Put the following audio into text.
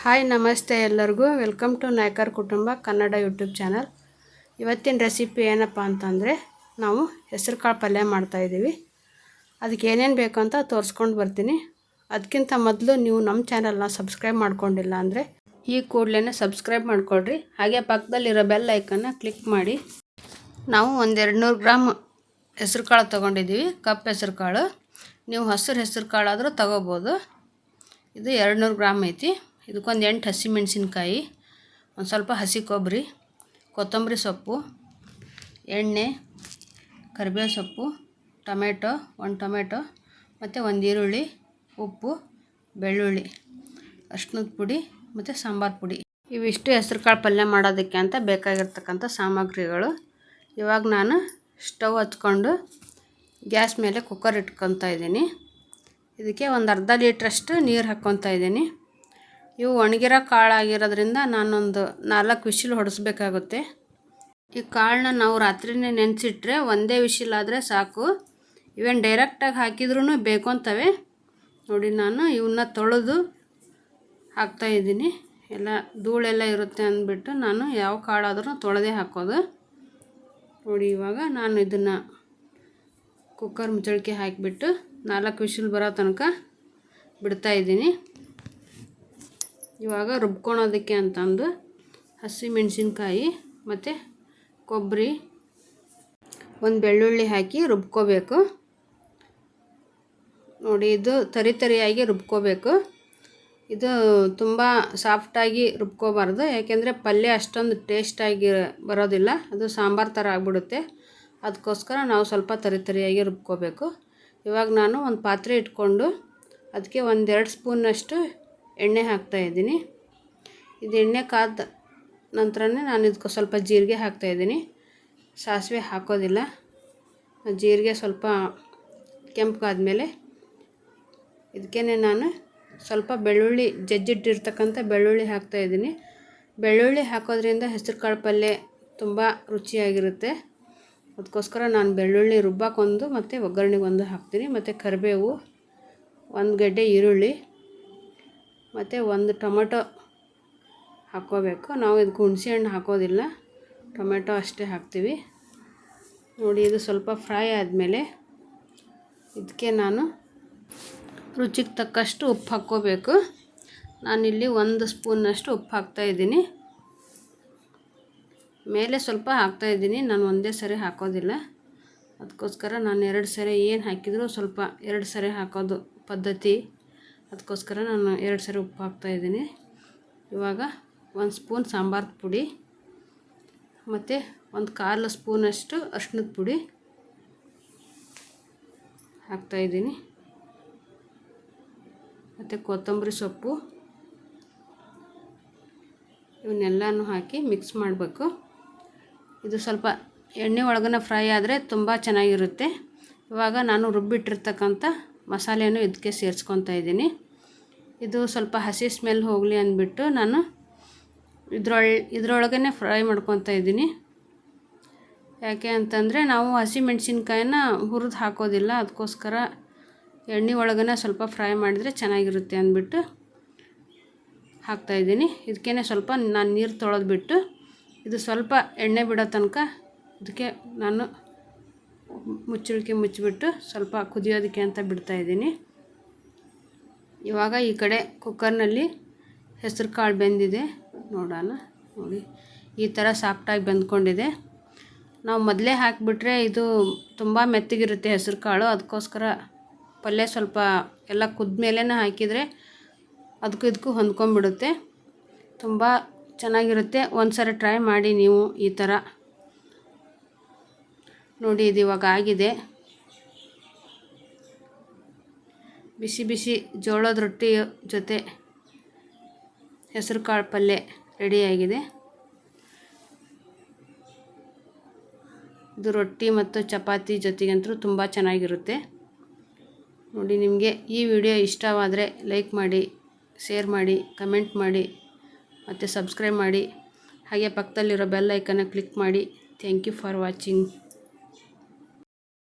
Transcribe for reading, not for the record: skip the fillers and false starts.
Hi ನಮಸ್ತೆ ಎಲ್ಲರಿಗೂ welcome to Naikar ಕುಟುಂಬ ಕನ್ನಡ ಯೂಟ್ಯೂಬ್ ಚಾನಲ್. ಇವತ್ತಿನ ರೆಸಿಪಿ ಏನಪ್ಪ ಅಂತಂದರೆ ನಾವು ಹೆಸರು ಕಾಳು ಪಲ್ಯ ಮಾಡ್ತಾಯಿದ್ದೀವಿ. ಅದಕ್ಕೆ ಏನೇನು ಬೇಕು ಅಂತ ತೋರಿಸ್ಕೊಂಡು ಬರ್ತೀನಿ. ಅದಕ್ಕಿಂತ ಮೊದಲು ನೀವು ನಮ್ಮ ಚಾನಲ್ನ ಸಬ್ಸ್ಕ್ರೈಬ್ ಮಾಡ್ಕೊಂಡಿಲ್ಲ ಅಂದರೆ ಈ ಕೂಡಲೇ ಸಬ್ಸ್ಕ್ರೈಬ್ ಮಾಡ್ಕೊಳ್ರಿ. ಹಾಗೆ ಪಕ್ಕದಲ್ಲಿರೋ ಬೆಲ್ ಐಕನ್ನ ಕ್ಲಿಕ್ ಮಾಡಿ. ನಾವು ಒಂದು 200 ಗ್ರಾಮ್ ಹೆಸರು ಕಾಳು ತೊಗೊಂಡಿದ್ದೀವಿ, ಕಪ್ ಹೆಸರು ಕಾಳು. ನೀವು ಹಸಿರು ಹೆಸರು ಕಾಳಾದರೂ ತೊಗೋಬೋದು. ಇದು 200 ಗ್ರಾಮ್ ಐತಿ. ಇದಕ್ಕೊಂದು 8 ಹಸಿಮೆಣಸಿನ್ಕಾಯಿ, ಒಂದು ಸ್ವಲ್ಪ ಹಸಿ ಕೊಬ್ಬರಿ, ಕೊತ್ತಂಬರಿ ಸೊಪ್ಪು, ಎಣ್ಣೆ, ಕರಿಬೇವು ಸೊಪ್ಪು, ಟೊಮೆಟೊ, ಒಂದು ಟೊಮೆಟೊ ಮತ್ತು ಒಂದು ಈರುಳ್ಳಿ, ಉಪ್ಪು, ಬೆಳ್ಳುಳ್ಳಿ, ಅರಿಶಿಣದ ಪುಡಿ ಮತ್ತು ಸಾಂಬಾರು ಪುಡಿ. ಇವಿಷ್ಟು ಹೆಸರು ಕಾಳು ಪಲ್ಯ ಮಾಡೋದಕ್ಕೆ ಅಂತ ಬೇಕಾಗಿರ್ತಕ್ಕಂಥ ಸಾಮಗ್ರಿಗಳು. ಇವಾಗ ನಾನು ಸ್ಟವ್ ಹಚ್ಕೊಂಡು ಗ್ಯಾಸ್ ಮೇಲೆ ಕುಕ್ಕರ್ ಇಟ್ಕೊತಾ ಇದ್ದೀನಿ. ಇದಕ್ಕೆ ಒಂದು ಅರ್ಧ ಲೀಟ್ರಷ್ಟು ನೀರು ಹಾಕ್ಕೊತಾ ಇದ್ದೀನಿ. ಇವು ಒಣಗಿರೋ ಕಾಳಾಗಿರೋದ್ರಿಂದ ನಾನೊಂದು 4 ವಿಶಿಲ್ ಹೊಡೆಸ್ಬೇಕಾಗುತ್ತೆ. ಈ ಕಾಳನ್ನ ನಾವು ರಾತ್ರಿನೇ ನೆನೆಸಿಟ್ರೆ ಒಂದೇ ವಿಶಿಲ್ ಆದರೆ ಸಾಕು. ಇವೇನು ಡೈರೆಕ್ಟಾಗಿ ಹಾಕಿದ್ರೂ ಬೇಕೊಂತವೆ. ನೋಡಿ, ನಾನು ಇವನ್ನ ತೊಳೆದು ಹಾಕ್ತಾಯಿದ್ದೀನಿ. ಎಲ್ಲ ಧೂಳೆಲ್ಲ ಇರುತ್ತೆ ಅಂದ್ಬಿಟ್ಟು ನಾನು ಯಾವ ಕಾಳಾದ್ರೂ ತೊಳೆದೇ ಹಾಕೋದು. ನೋಡಿ, ಇವಾಗ ನಾನು ಇದನ್ನು ಕುಕ್ಕರ್ ಮುಚ್ಚಳಿಕೆ ಹಾಕಿಬಿಟ್ಟು 4 ವಿಶಿಲ್ ಬರೋ ತನಕ ಬಿಡ್ತಾಯಿದ್ದೀನಿ. ಇವಾಗ ರುಬ್ಕೊಳೋದಕ್ಕೆ ಅಂತಂದು ಹಸಿಮೆಣಸಿನ್ಕಾಯಿ ಮತ್ತು ಕೊಬ್ಬರಿ, ಒಂದು ಬೆಳ್ಳುಳ್ಳಿ ಹಾಕಿ ರುಬ್ಕೋಬೇಕು. ನೋಡಿ, ಇದು ತರಿಯಾಗಿ ರುಬ್ಕೋಬೇಕು. ಇದು ತುಂಬ ಸಾಫ್ಟಾಗಿ ರುಬ್ಕೋಬಾರ್ದು, ಯಾಕೆಂದರೆ ಪಲ್ಯ ಅಷ್ಟೊಂದು ಟೇಸ್ಟಾಗಿ ಬರೋದಿಲ್ಲ. ಅದು ಸಾಂಬಾರು ಥರ ಆಗಿಬಿಡುತ್ತೆ. ಅದಕ್ಕೋಸ್ಕರ ನಾವು ಸ್ವಲ್ಪ ತರಿಯಾಗಿ ರುಬ್ಕೋಬೇಕು. ಇವಾಗ ನಾನು ಒಂದು ಪಾತ್ರೆ ಇಟ್ಕೊಂಡು ಅದಕ್ಕೆ 1-2 ಸ್ಪೂನಷ್ಟು ಎಣ್ಣೆ ಹಾಕ್ತಾಯಿದ್ದೀನಿ. ಇದು ಎಣ್ಣೆ ಕಾದ ನಂತರನೇ ನಾನು ಇದಕ್ಕೆ ಸ್ವಲ್ಪ ಜೀರಿಗೆ ಹಾಕ್ತಾಯಿದ್ದೀನಿ. ಸಾಸಿವೆ ಹಾಕೋದಿಲ್ಲ. ಜೀರಿಗೆ ಸ್ವಲ್ಪ ಕೆಂಪಗಾದ್ಮೇಲೆ ಇದಕ್ಕೆ ನಾನು ಸ್ವಲ್ಪ ಬೆಳ್ಳುಳ್ಳಿ, ಜಜ್ಜಿಟ್ಟಿರ್ತಕ್ಕಂಥ ಬೆಳ್ಳುಳ್ಳಿ ಹಾಕ್ತಾಯಿದ್ದೀನಿ. ಬೆಳ್ಳುಳ್ಳಿ ಹಾಕೋದ್ರಿಂದ ಹೆಸರು ಕಾಳು ಪಲ್ಯ ತುಂಬ ರುಚಿಯಾಗಿರುತ್ತೆ. ಅದಕ್ಕೋಸ್ಕರ ನಾನು ಬೆಳ್ಳುಳ್ಳಿ ರುಬ್ಬಕ್ಕೊಂದು ಮತ್ತು ಒಗ್ಗರಣೆಗೊಂದು ಹಾಕ್ತೀನಿ. ಮತ್ತು ಕರಿಬೇವು, 1 ಗೆಡ್ಡೆ ಈರುಳ್ಳಿ ಮತ್ತು 1 ಟೊಮೆಟೊ ಹಾಕ್ಕೋಬೇಕು. ನಾವು ಇದಕ್ಕೆ ಹುಣಸೆಹಣ್ಣು ಹಾಕೋದಿಲ್ಲ, ಟೊಮೆಟೊ ಅಷ್ಟೇ ಹಾಕ್ತೀವಿ. ನೋಡಿ, ಇದು ಸ್ವಲ್ಪ ಫ್ರೈ ಆದಮೇಲೆ ಇದಕ್ಕೆ ನಾನು ರುಚಿಗೆ ತಕ್ಕಷ್ಟು ಉಪ್ಪು ಹಾಕ್ಕೋಬೇಕು. ನಾನಿಲ್ಲಿ 1 ಸ್ಪೂನಷ್ಟು ಉಪ್ಪು ಹಾಕ್ತಾಯಿದ್ದೀನಿ. ಮೇಲೆ ಸ್ವಲ್ಪ ಹಾಕ್ತಾಯಿದ್ದೀನಿ, ನಾನು ಒಂದೇ ಸರಿ ಹಾಕೋದಿಲ್ಲ. ಅದಕ್ಕೋಸ್ಕರ ನಾನು 2 ಸರಿ ಏನು ಹಾಕಿದರೂ ಸ್ವಲ್ಪ 2 ಸರಿ ಹಾಕೋದು ಪದ್ಧತಿ. ಅದಕ್ಕೋಸ್ಕರ ನಾನು 2 ಸರಿ ಉಪ್ಪು ಹಾಕ್ತಾಯಿದ್ದೀನಿ. ಇವಾಗ 1 ಸ್ಪೂನ್ ಸಾಂಬಾರು ಪುಡಿ ಮತ್ತು 1/4 ಸ್ಪೂನಷ್ಟು ಅರಿಶಿಣದ ಪುಡಿ ಹಾಕ್ತಾಯಿದ್ದೀನಿ. ಮತ್ತು ಕೊತ್ತಂಬರಿ ಸೊಪ್ಪು, ಇವನ್ನೆಲ್ಲನೂ ಹಾಕಿ ಮಿಕ್ಸ್ ಮಾಡಬೇಕು. ಇದು ಸ್ವಲ್ಪ ಎಣ್ಣೆ ಒಳಗನ ಫ್ರೈ ಆದರೆ ತುಂಬ ಚೆನ್ನಾಗಿರುತ್ತೆ. ಇವಾಗ ನಾನು ರುಬ್ಬಿಟ್ಟಿರ್ತಕ್ಕಂಥ ಮಸಾಲೆಯನ್ನು ಇದಕ್ಕೆ ಸೇರಿಸ್ಕೊತಾ ಇದ್ದೀನಿ. ಇದು ಸ್ವಲ್ಪ ಹಸಿ ಸ್ಮೆಲ್ ಹೋಗಲಿ ಅಂದ್ಬಿಟ್ಟು ನಾನು ಇದರೊಳಗೇ ಫ್ರೈ ಮಾಡ್ಕೊತಾ ಇದ್ದೀನಿ. ಯಾಕೆ ಅಂತಂದರೆ ನಾವು ಹಸಿಮೆಣ್ಸಿನ್ಕಾಯಿನ ಹುರಿದು ಹಾಕೋದಿಲ್ಲ. ಅದಕ್ಕೋಸ್ಕರ ಎಣ್ಣೆ ಒಳಗೇ ಸ್ವಲ್ಪ ಫ್ರೈ ಮಾಡಿದರೆ ಚೆನ್ನಾಗಿರುತ್ತೆ ಅಂದ್ಬಿಟ್ಟು ಹಾಕ್ತಾಯಿದ್ದೀನಿ. ಇದಕ್ಕೇ ಸ್ವಲ್ಪ ನಾನು ನೀರು ತೊಳೆದ್ಬಿಟ್ಟು ಇದು ಸ್ವಲ್ಪ ಎಣ್ಣೆ ಬಿಡೋ ತನಕ ಇದಕ್ಕೆ ನಾನು ಮುಚ್ಚಿಬಿಟ್ಟು ಸ್ವಲ್ಪ ಕುದಿಯೋದಕ್ಕೆ ಅಂತ ಬಿಡ್ತಾಯಿದ್ದೀನಿ. ಇವಾಗ ಈ ಕಡೆ ಕುಕ್ಕರ್ನಲ್ಲಿ ಹೆಸರು ಕಾಳು ಬೆಂದಿದೆ, ನೋಡೋಣ. ನೋಡಿ, ಈ ಥರ ಸಾಫ್ಟಾಗಿ ಬೆಂದ್ಕೊಂಡಿದೆ. ನಾವು ಮೊದಲೇ ಹಾಕಿಬಿಟ್ರೆ ಇದು ತುಂಬ ಮೆತ್ತಗಿರುತ್ತೆ ಹೆಸರು ಕಾಳು. ಅದಕ್ಕೋಸ್ಕರ ಪಲ್ಯ ಸ್ವಲ್ಪ ಎಲ್ಲ ಕುದ್ಮೇಲೆ ಹಾಕಿದರೆ ಅದಕ್ಕೂ ಇದಕ್ಕೂ ಹೊಂದ್ಕೊಂಡ್ಬಿಡುತ್ತೆ. ತುಂಬ ಚೆನ್ನಾಗಿರುತ್ತೆ. ಒಂದು ಸರಿ ಟ್ರೈ ಮಾಡಿ ನೀವು ಈ ಥರ. ನೋಡಿ, ಇದು ಇವಾಗ ಆಗಿದೆ. ಬಿಸಿ ಬಿಸಿ ಜೋಳದ ರೊಟ್ಟಿ ಜೊತೆ ಹೆಸರು ಕಾಳು ಪಲ್ಯ ರೆಡಿಯಾಗಿದೆ. ಇದು ರೊಟ್ಟಿ ಮತ್ತು ಚಪಾತಿ ಜೊತೆಗಂತೂ ತುಂಬ ಚೆನ್ನಾಗಿರುತ್ತೆ. ನೋಡಿ, ನಿಮಗೆ ಈ ವಿಡಿಯೋ ಇಷ್ಟವಾದರೆ ಲೈಕ್ ಮಾಡಿ, ಶೇರ್ ಮಾಡಿ, ಕಮೆಂಟ್ ಮಾಡಿ ಮತ್ತು ಸಬ್ಸ್ಕ್ರೈಬ್ ಮಾಡಿ. ಹಾಗೆ ಪಕ್ಕದಲ್ಲಿರೋ ಬೆಲ್ ಐಕನ್ನ ಕ್ಲಿಕ್ ಮಾಡಿ. Thank you for watching.